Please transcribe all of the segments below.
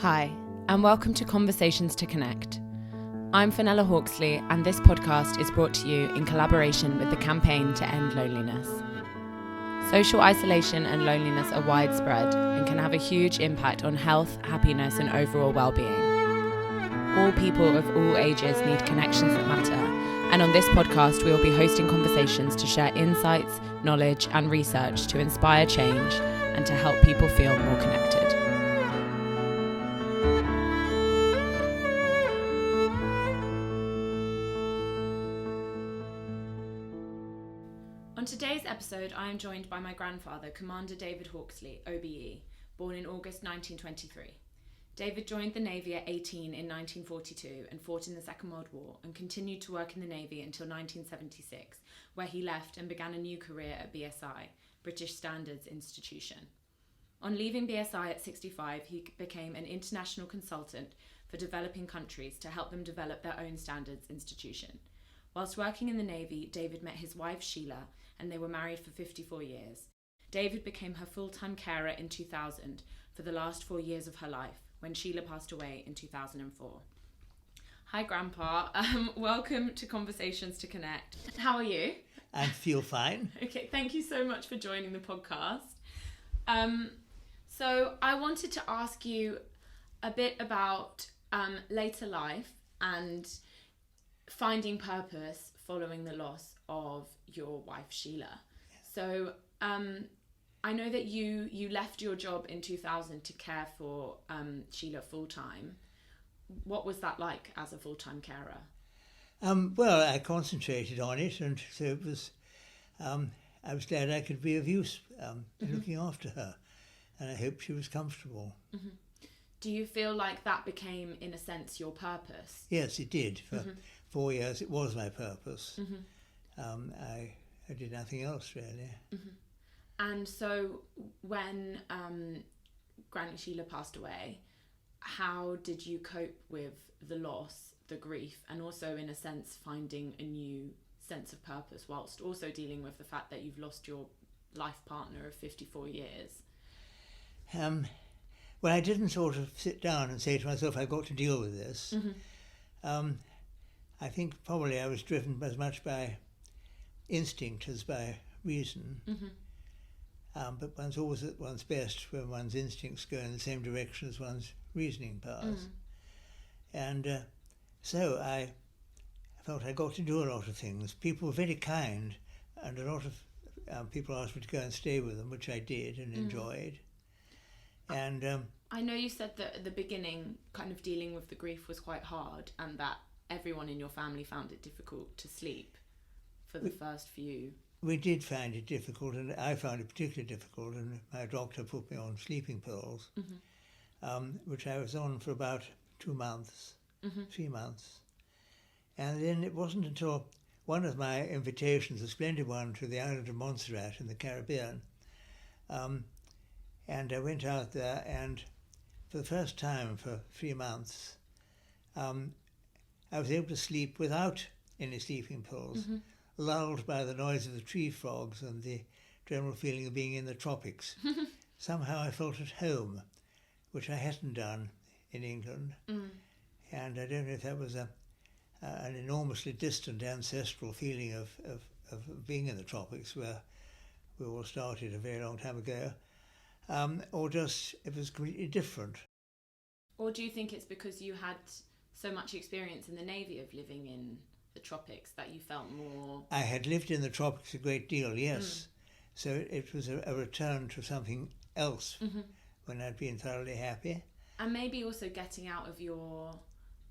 Hi, and welcome to Conversations to Connect. I'm Fenella Hawksley, and this podcast is brought to you in collaboration with the Campaign to End Loneliness. Social isolation and loneliness are widespread and can have a huge impact on health, happiness, and overall well-being. All people of all ages need connections that matter, and on this podcast we will be hosting conversations to share insights, knowledge, and research to inspire change and to help people feel more connected. On today's episode, I am joined by my grandfather, Commander David Hawksley OBE, born in August 1923. David joined the Navy at 18 in 1942 and fought in the Second World War and continued to work in the Navy until 1976, where he left and began a new career at BSI, British Standards Institution. On leaving BSI at 65, he became an international consultant for developing countries to help them develop their own standards institution. Whilst working in the Navy, David met his wife Sheila, and they were married for 54 years. David became her full-time carer in 2000 for the last 4 years of her life, when Sheila passed away in 2004. Hi, Grandpa. Welcome to Conversations to Connect. How are you? I feel fine. Okay, thank you so much for joining the podcast. So I wanted to ask you a bit about later life and finding purpose following the loss of your wife Sheila. So I know that you left your job in 2000 to care for Sheila full-time. What was that like as a full-time carer? Well, I concentrated on it, and so it was. I was glad I could be of use looking after her, and I hope she was comfortable. Mm-hmm. Do you feel like that became, in a sense, your purpose? Yes, it did. For 4 years, it was my purpose. Mm-hmm. I did nothing else, really. Mm-hmm. And so when Granny Sheila passed away, how did you cope with the loss, the grief, and also, in a sense, finding a new sense of purpose whilst also dealing with the fact that you've lost your life partner of 54 years? Well, I didn't sort of sit down and say to myself, I've got to deal with this. Mm-hmm. I think probably I was driven as much by instinct as by reason. Mm-hmm. But one's always at one's best when one's instincts go in the same direction as one's reasoning powers. And so I felt I got to do a lot of things. People were very kind, and a lot of people asked me to go and stay with them, which I did and enjoyed. And I know you said that at the beginning, kind of dealing with the grief was quite hard, and that everyone in your family found it difficult to sleep for the first few. We did find it difficult, and I found it particularly difficult, and my doctor put me on sleeping pills, which I was on for about 2 months, 3 months. And then it wasn't until one of my invitations, a splendid one, to the island of Montserrat in the Caribbean, and I went out there, and for the first time for 3 months, I was able to sleep without any sleeping pills, lulled by the noise of the tree frogs and the general feeling of being in the tropics. Somehow I felt at home, which I hadn't done in England. And I don't know if that was an enormously distant ancestral feeling of being in the tropics, where we all started a very long time ago, or just it was completely different. Or do you think it's because you had so much experience in the Navy of living in the tropics that you felt more... I had lived in the tropics a great deal, yes. So it was a return to something else when I'd been thoroughly happy. And maybe also getting out of your,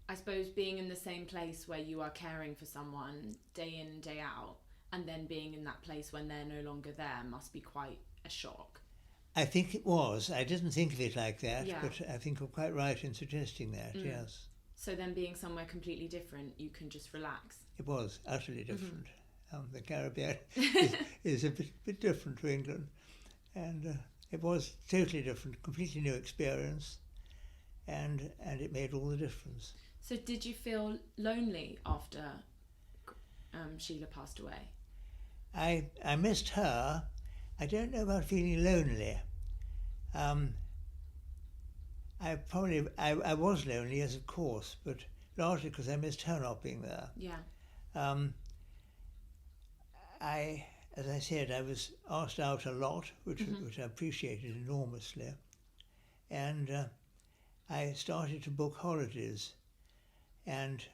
I suppose, being in the same place where you are caring for someone day in, day out, and then being in that place when they're no longer there must be quite a shock. I think it was. I didn't think of it like that, Yeah. but I think you're quite right in suggesting that, yes. So then being somewhere completely different, you can just relax. It was utterly different. The Caribbean is a bit different to England. And it was totally different, completely new experience. And it made all the difference. So did you feel lonely after Sheila passed away? I missed her. I don't know about feeling lonely. I was lonely, yes, of course, but largely because I missed her not being there. Yeah. As I said, I was asked out a lot, which I appreciated enormously, and I started to book holidays, and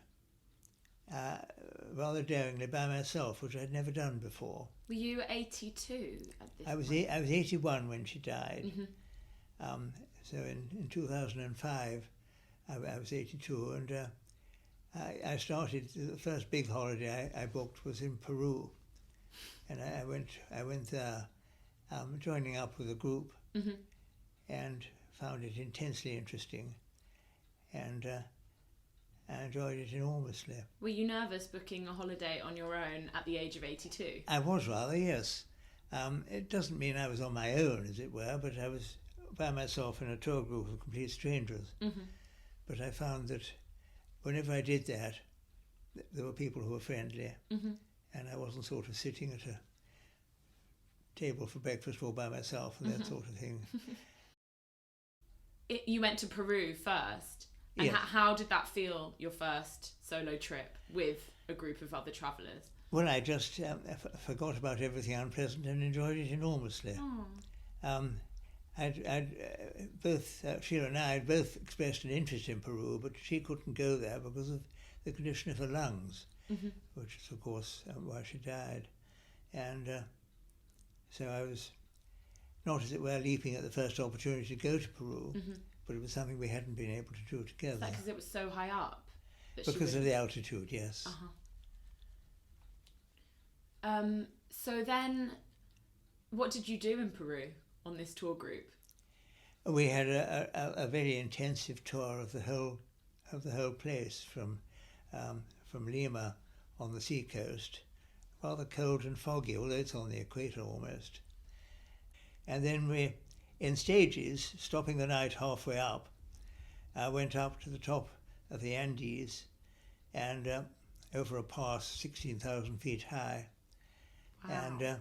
rather daringly by myself, which I'd never done before. Were you 82 at this I was point? I was 81 when she died. So in 2005, I was 82, and I started. The first big holiday I booked was in Peru, and I went there, joining up with a group, and found it intensely interesting, and I enjoyed it enormously. Were you nervous booking a holiday on your own at the age of 82? I was rather, yes. It doesn't mean I was on my own, as it were, but I was by myself in a tour group of complete strangers. But I found that whenever I did that, there were people who were friendly, and I wasn't sort of sitting at a table for breakfast all by myself and that sort of thing. You went to Peru first, and Yes. how did that feel, your first solo trip with a group of other travellers? Well, I just forgot about everything unpleasant and enjoyed it enormously. Both Sheila and I had both expressed an interest in Peru, but she couldn't go there because of the condition of her lungs, which is, of course, why she died. And so I was not, as it were, leaping at the first opportunity to go to Peru, but it was something we hadn't been able to do together. Is that because it was so high up? Because of the altitude, yes. So then, what did you do in Peru on this tour group? We had a very intensive tour of the whole place from Lima on the seacoast, rather cold and foggy, although it's on the equator almost. And then we, in stages, stopping the night halfway up, went up to the top of the Andes and over a pass 16,000 feet high. Wow.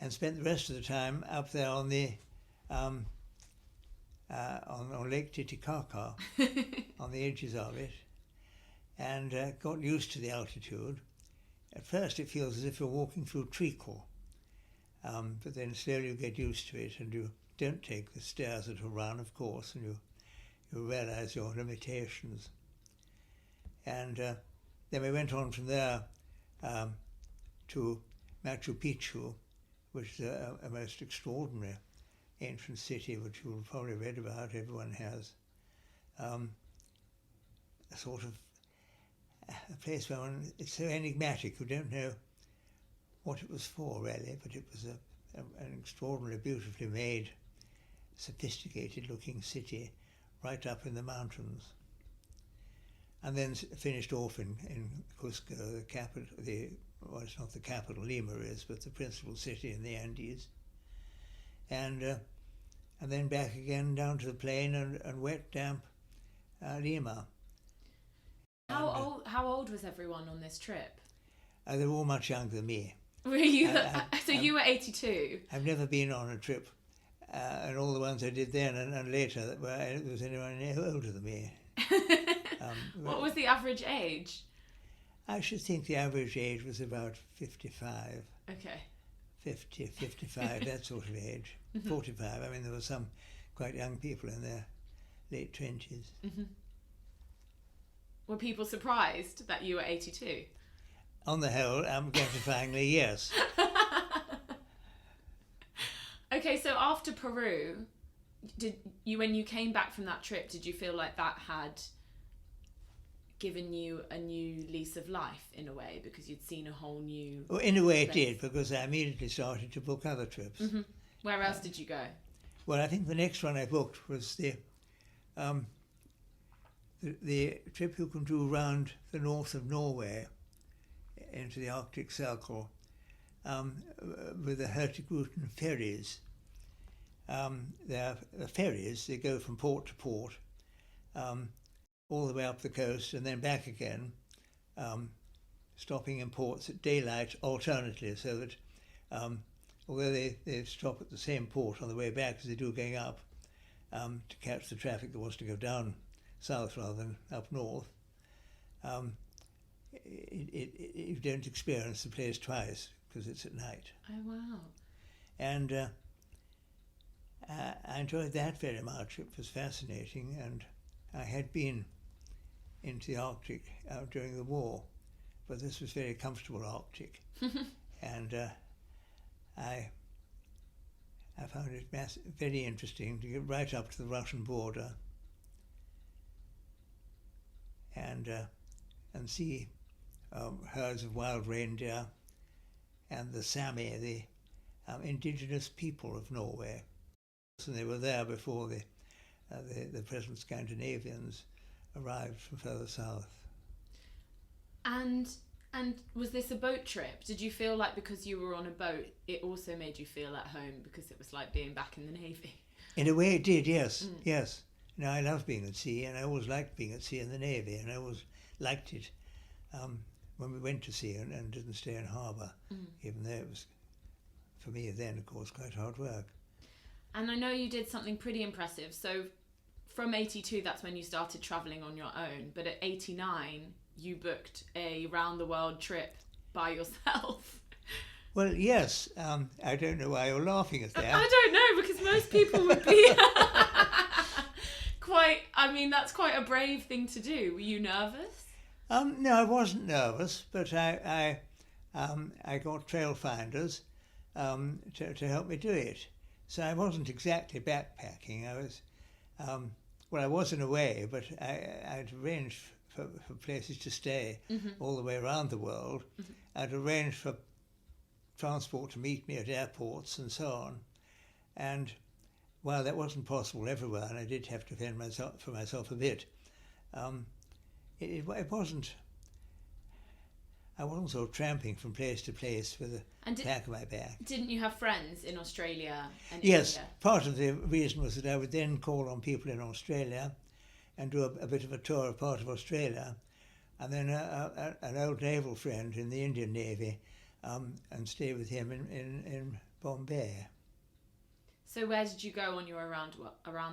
And spent the rest of the time up there on the on Lake Titicaca, on the edges of it, and got used to the altitude. At first it feels as if you're walking through treacle, but then slowly you get used to it, and you don't take the stairs at a run, of course, and you realise your limitations. And then we went on from there to Machu Picchu, which is a most extraordinary ancient city, which you've probably read about, everyone has. A sort of a place where it's so enigmatic, you don't know what it was for, really, but it was an extraordinarily beautifully made, sophisticated-looking city right up in the mountains. And then finished off in Cusco, the capital, well, it's not the capital, Lima is, but the principal city in the Andes. And then back again down to the plain and wet, damp Lima. How old was everyone on this trip? They were all much younger than me. Were you? So you were 82. I've never been on a trip, and all the ones I did then and later, there was anyone older than me. What was the average age? I should think the average age was about 55. Okay. 50, 55, that sort of age. 45. I mean, there were some quite young people in their late 20s. Were people surprised that you were 82? On the whole, gratifyingly, yes. Okay, so after Peru, when you came back from that trip, did you feel like that had given you a new lease of life in a way, because you'd seen a whole new Well, in a way place? it did, because I immediately started to book other trips. Where else did you go? Well, I think the next one I booked was the trip you can do around the north of Norway into the Arctic Circle with the Hurtigruten ferries. They're ferries, they go from port to port, all the way up the coast and then back again, stopping in ports at daylight alternately, so that although they stop at the same port on the way back as they do going up, to catch the traffic that was to go down south rather than up north. You don't experience the place twice because it's at night. Oh, wow. And I enjoyed that very much. It was fascinating, and I had been into the Arctic during the war, but this was very comfortable Arctic. And I found it very interesting to get right up to the Russian border and see herds of wild reindeer and the Sami, the indigenous people of Norway. And they were there before the present Scandinavians arrived from further south. And was this a boat trip? Did you feel like because you were on a boat, it also made you feel at home because it was like being back in the Navy? In a way it did, yes, yes. Now, I love being at sea, and I always liked being at sea in the Navy, and I always liked it when we went to sea and didn't stay in harbour, even though it was, for me then, of course, quite hard work. And I know you did something pretty impressive. So from 82, that's when you started travelling on your own, but at 89, you booked a round-the-world trip by yourself. Well, yes. I don't know why you're laughing at that. I don't know, because most people would be that's quite a brave thing to do. Were you nervous? No, I wasn't nervous, but I got trail finders to help me do it. So I wasn't exactly backpacking. I was, I was in a way, but I'd arranged for places to stay all the way around the world. I'd arranged for transport to meet me at airports and so on. And while that wasn't possible everywhere, and I did have to fend for myself a bit, it wasn't. I wasn't sort of tramping from place to place with a pack on my back. Didn't you have friends in Australia and Yes, India? part of the reason was that I would then call on people in Australia and do a bit of a tour of part of Australia, and then an old naval friend in the Indian Navy, and stay with him in Bombay. So where did you go on your around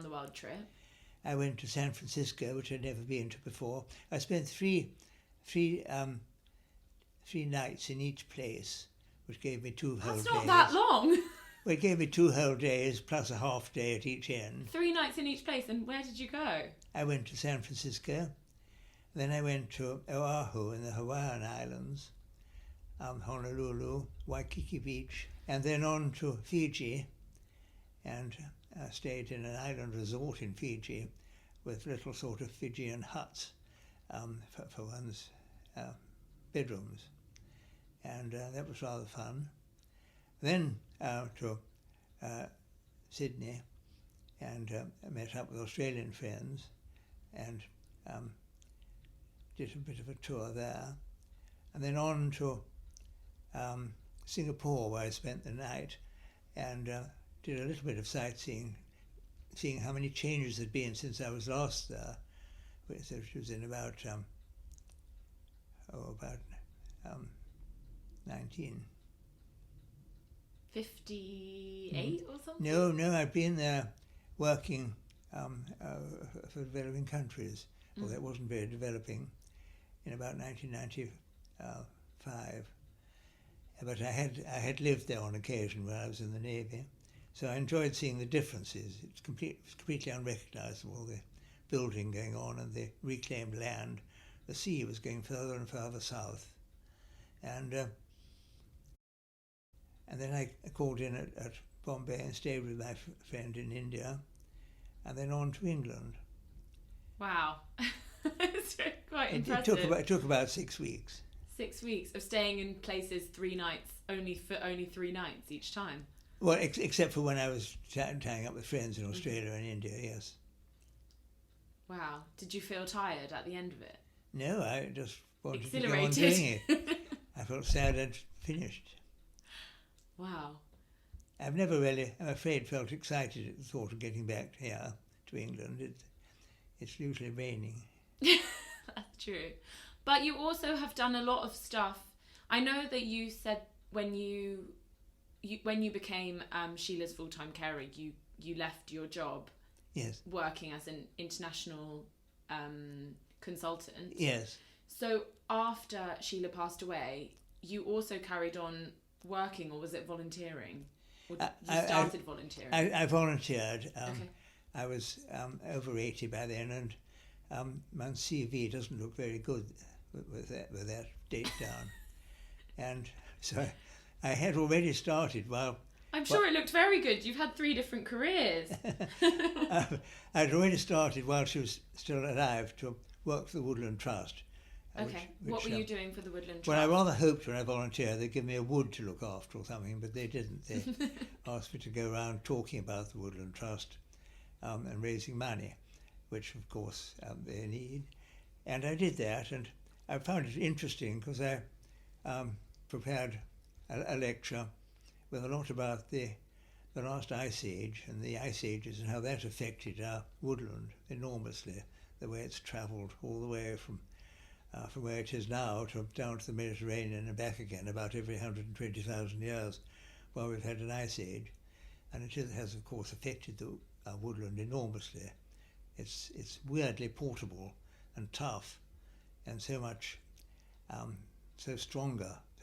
the world trip? I went to San Francisco, which I'd never been to before. I spent three nights in each place, which gave me 2 whole days. That's not that long. Well, it gave me 2 whole days plus a half day at each end. 3 nights in each place, and where did you go? I went to San Francisco, then I went to Oahu in the Hawaiian Islands, Honolulu, Waikiki Beach, and then on to Fiji, and I stayed in an island resort in Fiji with little sort of Fijian huts for one's bedrooms, and that was rather fun. Then to Sydney, and met up with Australian friends, and did a bit of a tour there, and then on to Singapore, where I spent the night, and did a little bit of sightseeing, seeing how many changes had been since I was last there, which was in about 1958 or something? No, I'd been there working for developing countries. Well, that wasn't very developing, in about 1995. But I had lived there on occasion when I was in the Navy, so I enjoyed seeing the differences. It's completely unrecognisable, the building going on and the reclaimed land. The sea was going further and further south, and then I called in at Bombay and stayed with my friend in India, and then on to England. Wow. It's quite impressive. It took about 6 weeks. 6 weeks of staying in places 3 nights, only 3 nights each time. Well, except for when I was tying up with friends in Australia and India, yes. Wow. Did you feel tired at the end of it? No, I just wanted to go on doing it. I felt sad I'd finished. Wow. I've never really, I'm afraid, felt excited at the thought of getting back here to England. It's usually raining. That's true. But you also have done a lot of stuff. I know that you said when you became Sheila's full-time carer, you left your job Yes. working as an international consultant. Yes. So after Sheila passed away, you also carried on working, or was it volunteering? Or you started volunteering? I volunteered. Okay. I was over 80 by then, and my CV doesn't look very good with that date down. And so I had already started while... I'm sure it looked very good. You've had 3 different careers. I'd already started while she was still alive to work for the Woodland Trust. Okay. What were you doing for the Woodland Trust? Well, I rather hoped when I volunteered they'd give me a wood to look after or something, but they didn't. They asked me to go around talking about the Woodland Trust and raising money, which of course they need. And I did that, and I found it interesting because I prepared a lecture with a lot about the last ice age and the ice ages and how that affected our woodland enormously, the way it's travelled all the way from where it is now down to the Mediterranean and back again about every 120,000 years while we've had an ice age. And it has of course affected the woodland enormously. It's weirdly portable and tough and so much so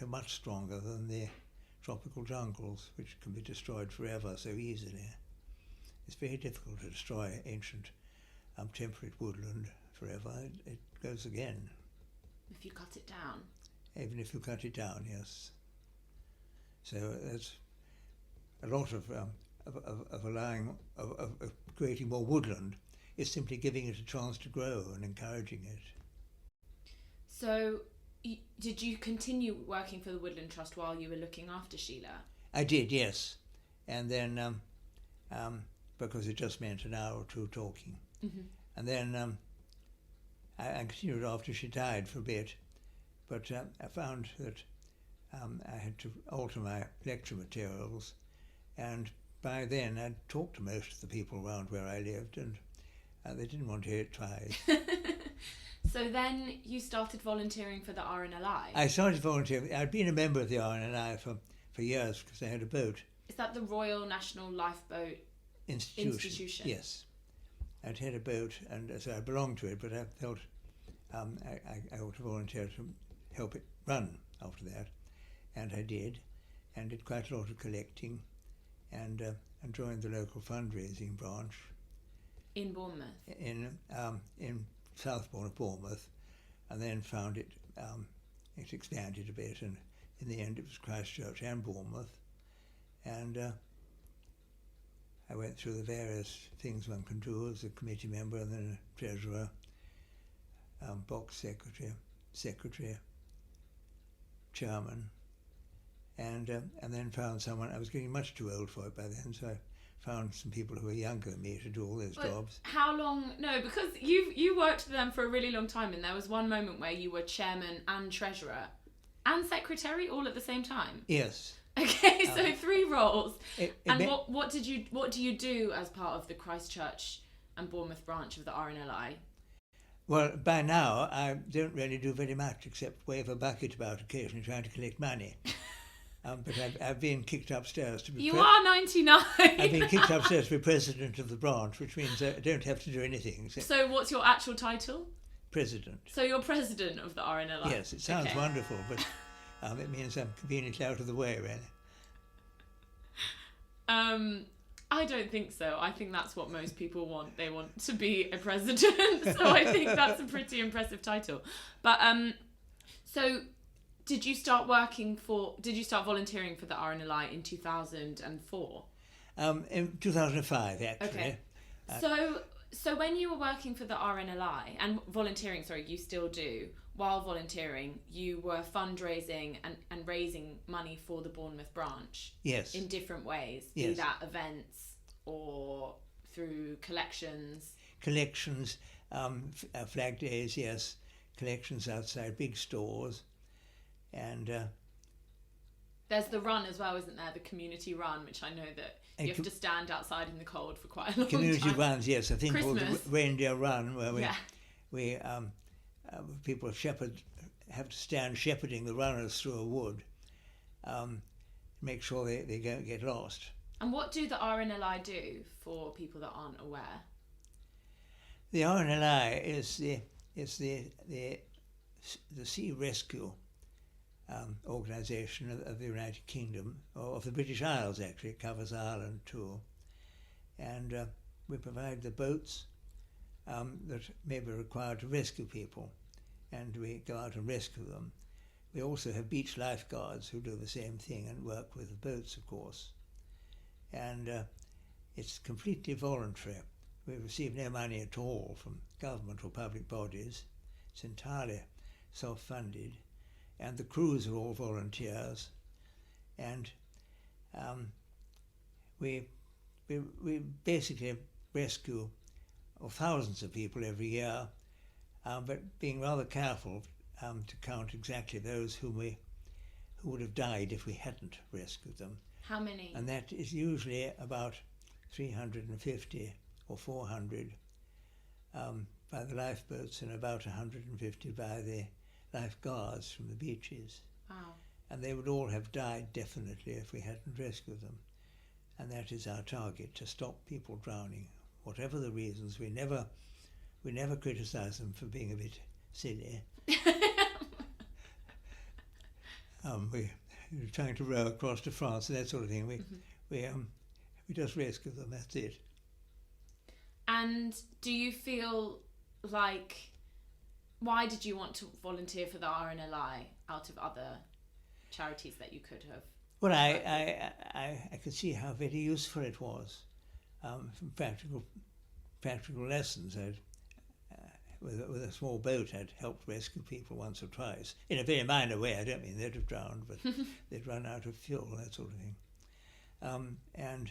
much stronger than the tropical jungles, which can be destroyed forever so easily. It's very difficult to destroy ancient temperate woodland forever. It goes again. If you cut it down? Even if you cut it down, yes. So there's a lot of creating more woodland is simply giving it a chance to grow and encouraging it. So did you continue working for the Woodland Trust while you were looking after Sheila? I did, yes. And then, because it just meant an hour or two talking. Mm-hmm. And then I continued after she died for a bit, but I found that I had to alter my lecture materials, and by then I'd talked to most of the people around where I lived, and they didn't want to hear it twice. So then you started volunteering for the RNLI? I started volunteering. I'd been a member of the RNLI for years because I had a boat. Is that the Royal National Lifeboat Institution? Yes. I'd had a boat, and so I belonged to it, but I felt I ought to volunteer to help it run after that. And I did quite a lot of collecting, and joined the local fundraising branch. In Bournemouth? In Southbourne of Bournemouth, and then found it expanded a bit, and in the end it was Christchurch and Bournemouth, and I went through the various things one can do as a committee member, and then a treasurer, box secretary, chairman, and then found someone. I was getting much too old for it by then, so I found some people who were younger than me to do all those jobs. How long? No, because you worked for them for a really long time, and there was one moment where you were chairman and treasurer and secretary all at the same time. Yes. Okay, so 3 roles. What do you do as part of the Christchurch and Bournemouth branch of the RNLI? Well, by now I don't really do very much except wave a bucket about occasionally trying to collect money. But I've been kicked upstairs to be... You are 99! I've been kicked upstairs to be president of the branch, which means I don't have to do anything. So what's your actual title? President. So you're president of the RNLI? Yes, it sounds wonderful, but it means I'm conveniently out of the way, really. I don't think so. I think that's what most people want. They want to be a president, so I think that's a pretty impressive title. But so... Did you start volunteering for the RNLI in 2004? In 2005, actually. Okay. So when you were working for the RNLI and volunteering, you still do. While volunteering, you were fundraising and raising money for the Bournemouth branch. Yes. In different ways, yes. Be that events or through collections. Collections, flag days, yes. Collections outside big stores. And there's the run as well, isn't there? The community run, which I know that you have to stand outside in the cold for quite a long community time. Runs, yes. I think Christmas. called the Reindeer Run, where we people have to stand shepherding the runners through a wood, make sure they don't get lost. And what do the RNLI do for people that aren't aware? The RNLI is the sea rescue organisation of the United Kingdom, or of the British Isles actually. It covers Ireland too. And we provide the boats that may be required to rescue people, and we go out and rescue them. We also have beach lifeguards who do the same thing and work with the boats, of course. And it's completely voluntary. We receive no money at all from government or public bodies. It's entirely self-funded, and the crews are all volunteers. And we basically rescue thousands of people every year, but being rather careful to count exactly those who would have died if we hadn't rescued them. How many? And that is usually about 350 or 400 by the lifeboats, and about 150 by the lifeguards from the beaches. Wow. And they would all have died definitely if we hadn't rescued them. And that is our target, to stop people drowning. Whatever the reasons, we never criticise them for being a bit silly. We're trying to row across to France and that sort of thing. We just rescue them. That's it. And do you feel like, why did you want to volunteer for the RNLI out of other charities that you could have? Well, I could see how very useful it was. From practical lessons. With a small boat, I'd helped rescue people once or twice, in a very minor way. I don't mean they'd have drowned, but they'd run out of fuel, that sort of thing. And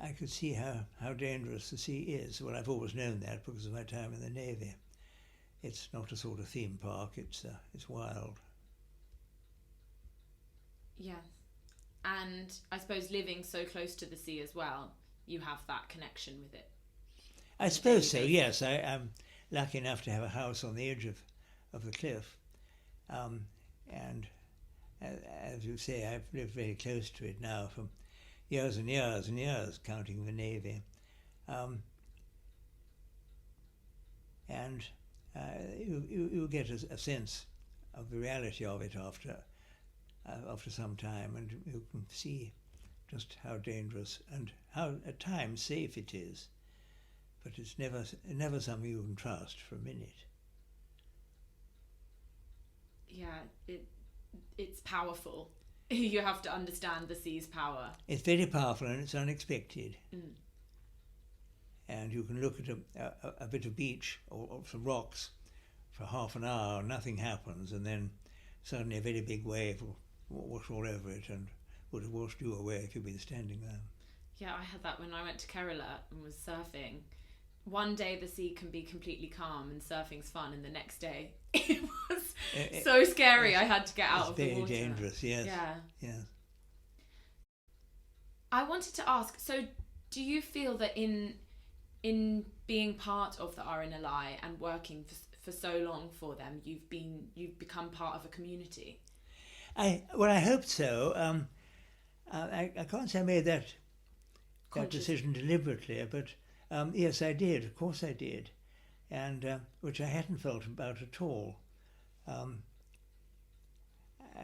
I could see how dangerous the sea is. Well, I've always known that because of my time in the Navy. It's not a sort of theme park, it's wild. Yes. And I suppose living so close to the sea as well, you have that connection with it. I suppose so, yes. I'm lucky enough to have a house on the edge of the cliff. And as you say, I've lived very close to it now for years and years and years, counting the Navy. And you get a sense of the reality of it after some time, and you can see just how dangerous and how at times safe it is. But it's never something you can trust for a minute. Yeah, it's powerful. You have to understand the sea's power. It's very powerful and it's unexpected. Mm. And you can look at a bit of beach or some rocks for half an hour, nothing happens, and then suddenly a very big wave will wash all over it and would have washed you away if you'd been standing there. Yeah, I had that when I went to Kerala and was surfing. One day the sea can be completely calm and surfing's fun, and the next day it was so scary. I had to get out of the water. It's very dangerous, yes. Yeah. Yes. I wanted to ask, so do you feel that in being part of the RNLI and working for so long for them, you've become part of a community? I hope so. I can't say I made that decision deliberately, but yes, I did. Of course I did, and which I hadn't felt about at all.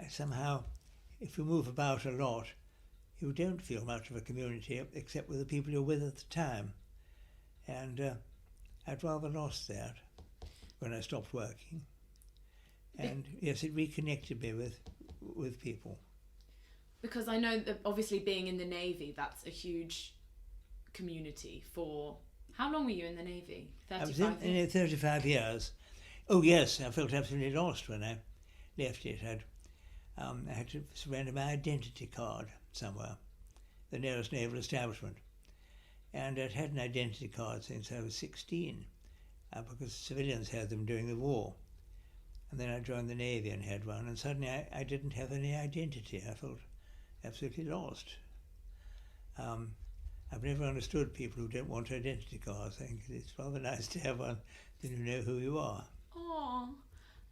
Somehow, if you move about a lot, you don't feel much of a community except with the people you're with at the time, and I'd rather lost that when I stopped working. And yes, it reconnected me with people. Because I know that obviously being in the Navy, that's a huge community for... How long were you in the Navy? 35 I was in it 35 years. Oh yes, I felt absolutely lost when I left it. I had to surrender my identity card somewhere, the nearest naval establishment. And I'd had an identity card since I was 16, because civilians had them during the war. And then I joined the Navy and had one, and suddenly I didn't have any identity. I felt absolutely lost. I've never understood people who don't want identity cards. I think it's rather nice to have one, then you know who you are. Oh,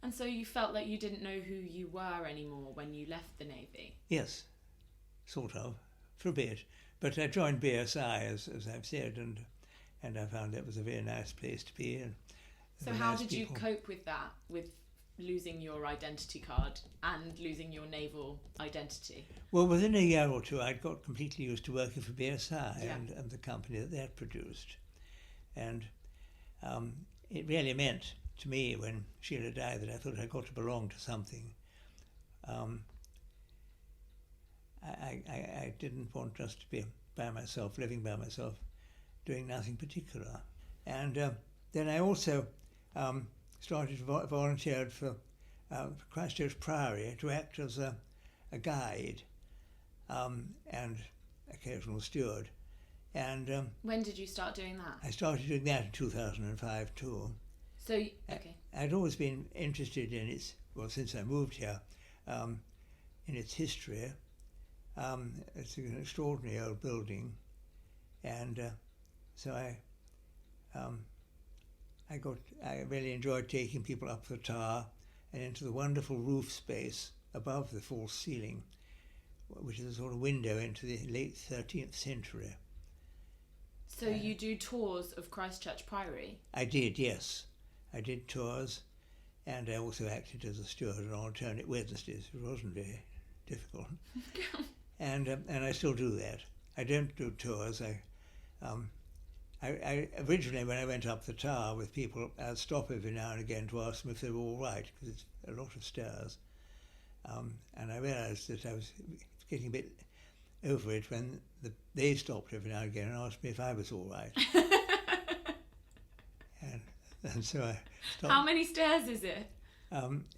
and so you felt like you didn't know who you were anymore when you left the Navy? Yes, sort of, for a bit. But I joined BSI, as I've said, and I found that was a very nice place to be. And so how did you cope with that, with losing your identity card and losing your naval identity? Well, within a year or two, I'd got completely used to working for BSI Yeah. and the company that produced. And it really meant to me when Sheila died that I thought I got to belong to something. I didn't want just to be by myself, living by myself, doing nothing particular. And then I also started to volunteer for Christchurch Priory to act as a guide and occasional steward. And when did you start doing that? I started doing that in 2005 too. So, okay. I'd always been interested in its, well, since I moved here, in its history. It's an extraordinary old building, and so I really enjoyed taking people up the tower and into the wonderful roof space above the false ceiling, which is a sort of window into the late 13th century. So you do tours of Christchurch Priory? I did, yes. I did tours, and I also acted as a steward on alternate Wednesdays. It wasn't very difficult. And I still do that. I don't do tours. I originally, when I went up the tower with people, I'd stop every now and again to ask them if they were all right, because it's a lot of stairs. And I realised that I was getting a bit over it when they stopped every now and again and asked me if I was all right. and so I stopped. How many stairs is it?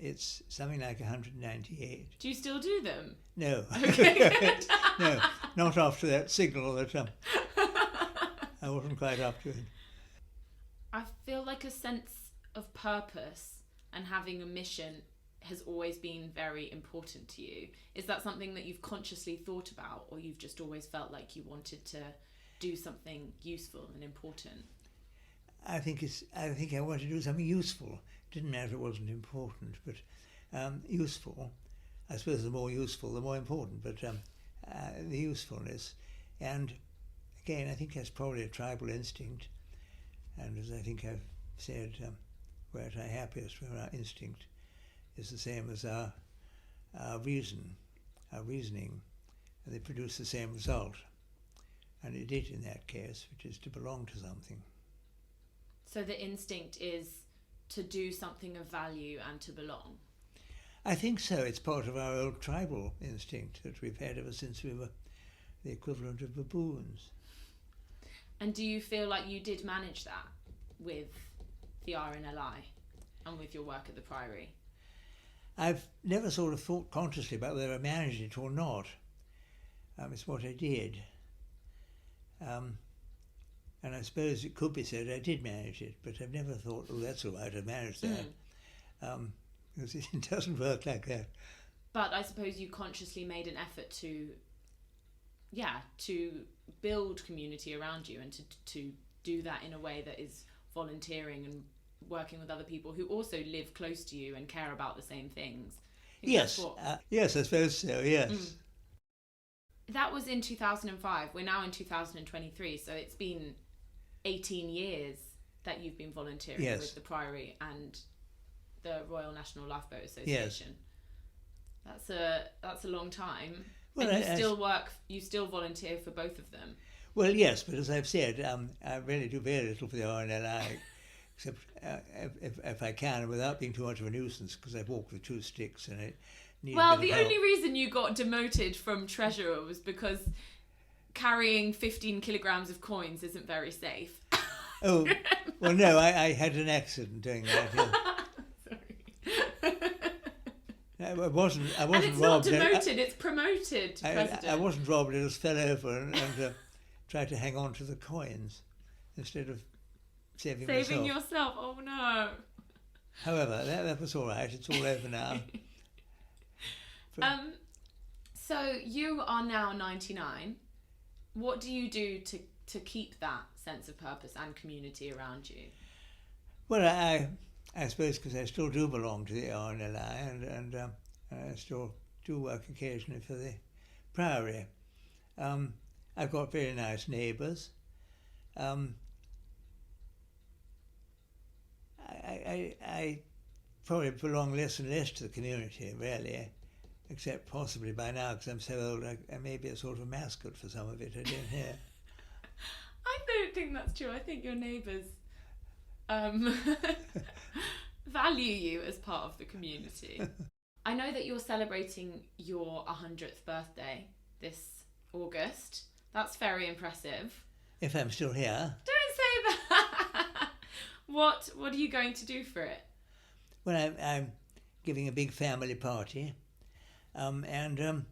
It's something like 198. Do you still do them? No. Okay, good. No, not after that signal that I wasn't quite up to it. I feel like a sense of purpose and having a mission has always been very important to you. Is that something that you've consciously thought about, or you've just always felt like you wanted to do something useful and important? I think I wanted to do something useful. Didn't matter if it wasn't important, but useful. I suppose the more useful, the more important, but the usefulness. And again, I think that's probably a tribal instinct. And as I think I've said, we're at our happiest when our instinct is the same as our reasoning, and they produce the same result. And it did in that case, which is to belong to something. So the instinct is to do something of value and to belong? I think so. It's part of our old tribal instinct that we've had ever since we were the equivalent of baboons. And do you feel like you did manage that with the RNLI and with your work at the Priory? I've never sort of thought consciously about whether I managed it or not. It's what I did. And I suppose it could be said I did manage it, but I've never thought, oh, that's all right, I managed that. Because it doesn't work like that. But I suppose you consciously made an effort to build community around you and to do that in a way that is volunteering and working with other people who also live close to you and care about the same things. Yes, yes, I suppose so, yes. That was in 2005. We're now in 2023, so it's been 18 years that you've been volunteering with the Priory and the Royal National Lifeboat Association. Yes. That's a long time. Well, and you still volunteer for both of them. Well, yes, but as I've said, I really do very little for the RNLI, except if I can, without being too much of a nuisance, because I walk with two sticks and it needs Well, the only reason you got demoted from treasurer was because carrying 15 kilograms of coins isn't very safe. Oh, well, no, I had an accident doing that. Yeah. Sorry. I wasn't and it's robbed. Not demoted, it's promoted to president. I wasn't robbed, I just fell over and tried to hang on to the coins instead of saving myself. Yourself, oh no. However, that was all right, it's all over now. So you are now 99. What do you do to keep that sense of purpose and community around you? Well, I suppose because I still do belong to the RNLI and I still do work occasionally for the Priory. I've got very nice neighbours. I probably belong less and less to the community, really, except possibly by now, because I'm so old, I may be a sort of mascot for some of it, I don't know. I don't think that's true. I think your neighbours value you as part of the community. I know that you're celebrating your 100th birthday this August. That's very impressive. If I'm still here. Don't say that! What are you going to do for it? Well, I'm giving a big family party, and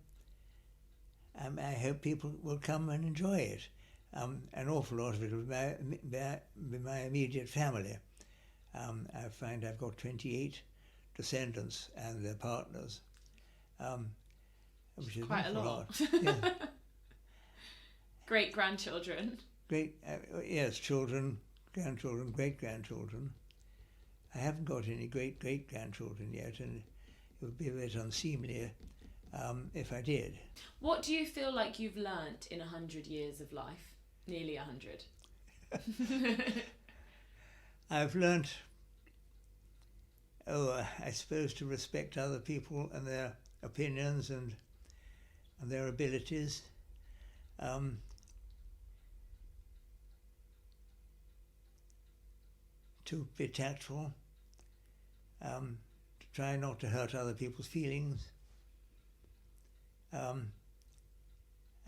I hope people will come and enjoy it. An awful lot of it will be my immediate family. I find I've got 28 descendants and their partners, which is quite a lot. Yeah. Great-grandchildren. Yes, children, grandchildren, great-grandchildren. I haven't got any great-great-grandchildren yet, and it would be a bit unseemly if I did. What do you feel like you've learnt in 100 years of life? Nearly 100. I've learnt, I suppose, to respect other people and their opinions and their abilities. To be tactful, to try not to hurt other people's feelings.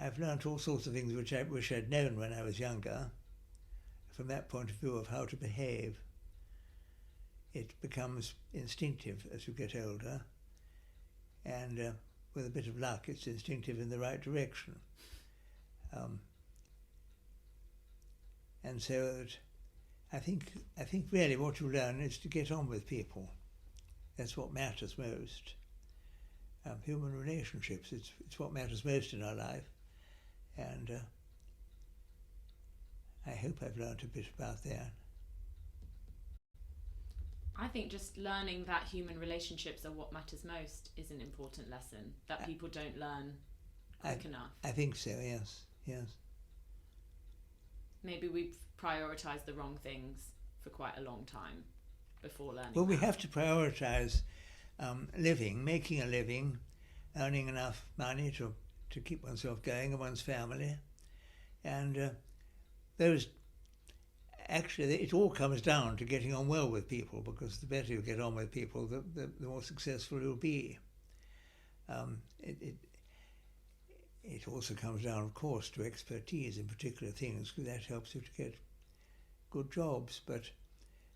I've learnt all sorts of things which I wish I'd known when I was younger. From that point of view of how to behave, it becomes instinctive as you get older, and with a bit of luck, it's instinctive in the right direction. And so I think really what you learn is to get on with people. That's what matters most. Human relationships, it's what matters most in our life. And I hope I've learned a bit about that. I think just learning that human relationships are what matters most is an important lesson that people don't learn quick enough. I think so, yes. Maybe we've prioritised the wrong things for quite a long time before learning. Well, we have to prioritise living, making a living, earning enough money to keep oneself going and one's family. And actually, it all comes down to getting on well with people, because the better you get on with people, the more successful you'll be. It also comes down, of course, to expertise in particular things, because that helps you to get good jobs. But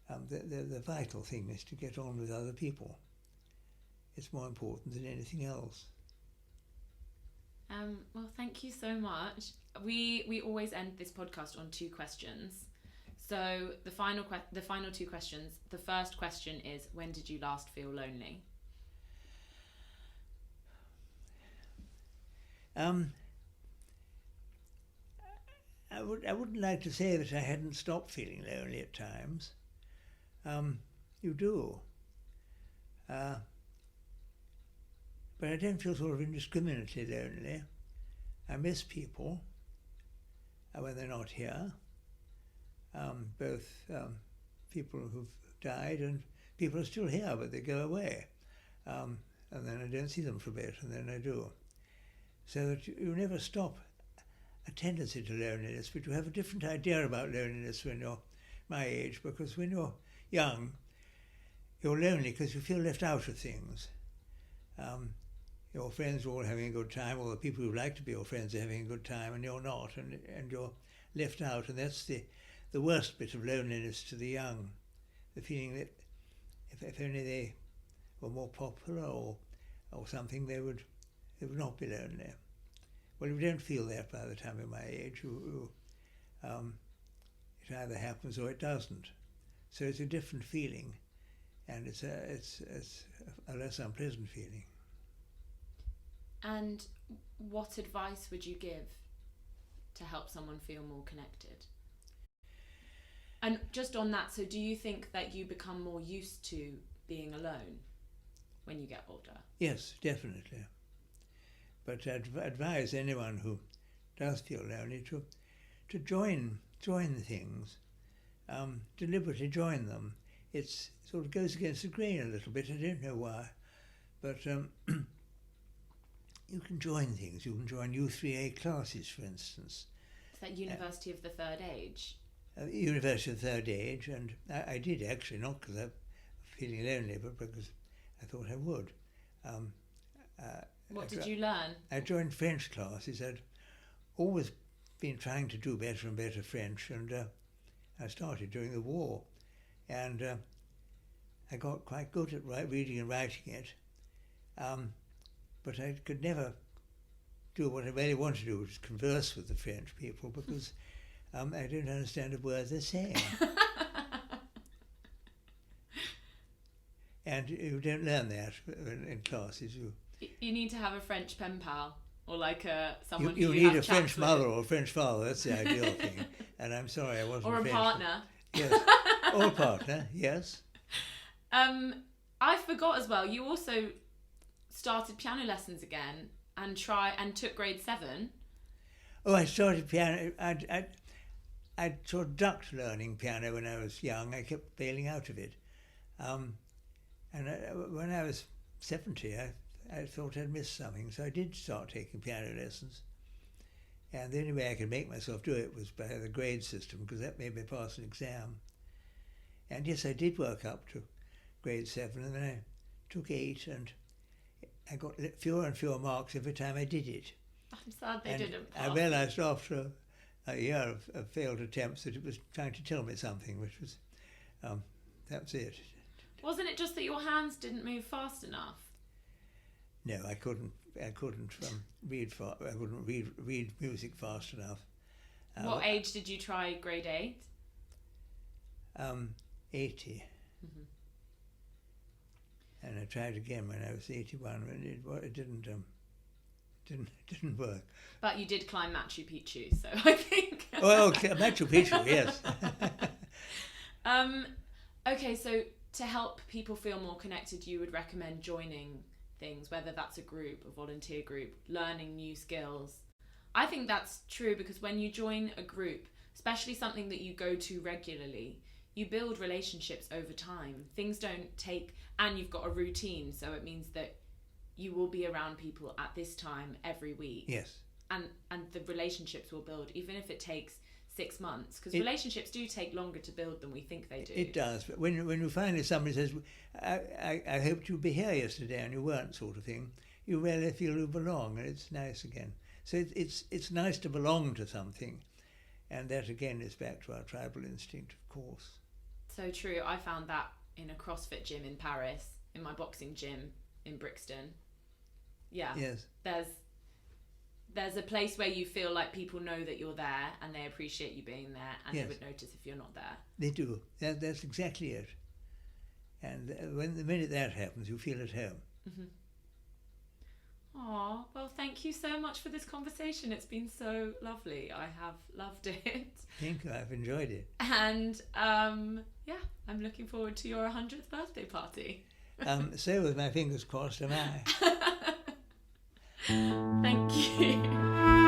the vital thing is to get on with other people. It's more important than anything else. Well, thank you so much. We always end this podcast on 2 questions. So the final 2 questions. The first question is, when did you last feel lonely? I wouldn't like to say that I hadn't stopped feeling lonely at times. You do. But I don't feel sort of indiscriminately lonely. I miss people when they're not here. Both people who've died and people who are still here, but they go away. And then I don't see them for a bit, and then I do. So that you never stop a tendency to loneliness, but you have a different idea about loneliness when you're my age, because when you're young, you're lonely because you feel left out of things. Your friends are all having a good time, or the people who like to be your friends are having a good time, and you're not, and you're left out, and that's the worst bit of loneliness to the young, the feeling that if only they were more popular or something, they would not be lonely. Well, you don't feel that by the time you're my age. It either happens or it doesn't. So it's a different feeling, and it's a less unpleasant feeling. And what advice would you give to help someone feel more connected? And just on that, so do you think that you become more used to being alone when you get older? Yes, definitely. But I'd advise anyone who does feel lonely to join things, deliberately join them. It sort of goes against the grain a little bit. I don't know why, but you can join things. You can join U3A classes, for instance. Is that University of the Third Age? University of the Third Age, and I did actually, not because I'm feeling lonely, but because I thought I would. What did you learn? I joined French classes. I'd always been trying to do better and better French, and I started during the war, and I got quite good at reading and writing it, but I could never do what I really wanted to do, which is converse with the French people, because I don't understand a word they're saying. And you don't learn that in classes. You need to have a French pen pal, or like someone you who need have a French chats mother with. or a French father. That's the ideal thing. And I'm sorry, I wasn't. Or a French. partner. Yes, or a partner. Yes. I forgot as well. You also started piano lessons again and took grade 7. Oh, I started piano. I sort of ducked learning piano when I was young. I kept bailing out of it. And when I was 70, I thought I'd missed something, so I did start taking piano lessons. And the only way I could make myself do it was by the grade system, because that made me pass an exam. And yes, I did work up to grade 7, and then I took 8, and I got fewer and fewer marks every time I did it. I'm sad they didn't pass. I realised after a year of failed attempts that it was trying to tell me something, which was, that's it. Wasn't it just that your hands didn't move fast enough? No, I couldn't read I couldn't read music fast enough. What age did you try grade 8? 80. Mm-hmm. And I tried again when I was 81, and it didn't work. But you did climb Machu Picchu, so I think. Oh, okay, Machu Picchu, yes. Okay, so to help people feel more connected, you would recommend joining things, whether that's a group, a volunteer group, learning new skills. I think that's true, because when you join a group, especially something that you go to regularly, you build relationships over time. Things don't take, and you've got a routine, so it means that you will be around people at this time every week. Yes. And the relationships will build, even if it takes 6 months, because relationships do take longer to build than we think they do. It does, but when you finally somebody says, I hoped you'd be here yesterday and you weren't, sort of thing, you really feel you belong, and it's nice again. So it's nice to belong to something, and that again is back to our tribal instinct, of course. So true. I found that in a CrossFit gym in Paris, in my boxing gym in Brixton. Yeah. Yes. There's a place where you feel like people know that you're there and they appreciate you being there, and yes. they would notice if you're not there. They do. That's exactly it. And the minute that happens, you feel at home. Mm-hmm. Aw, well, thank you so much for this conversation. It's been so lovely. I have loved it. Thank you. I've enjoyed it. And yeah, I'm looking forward to your 100th birthday party. So with my fingers crossed am I. Thank you.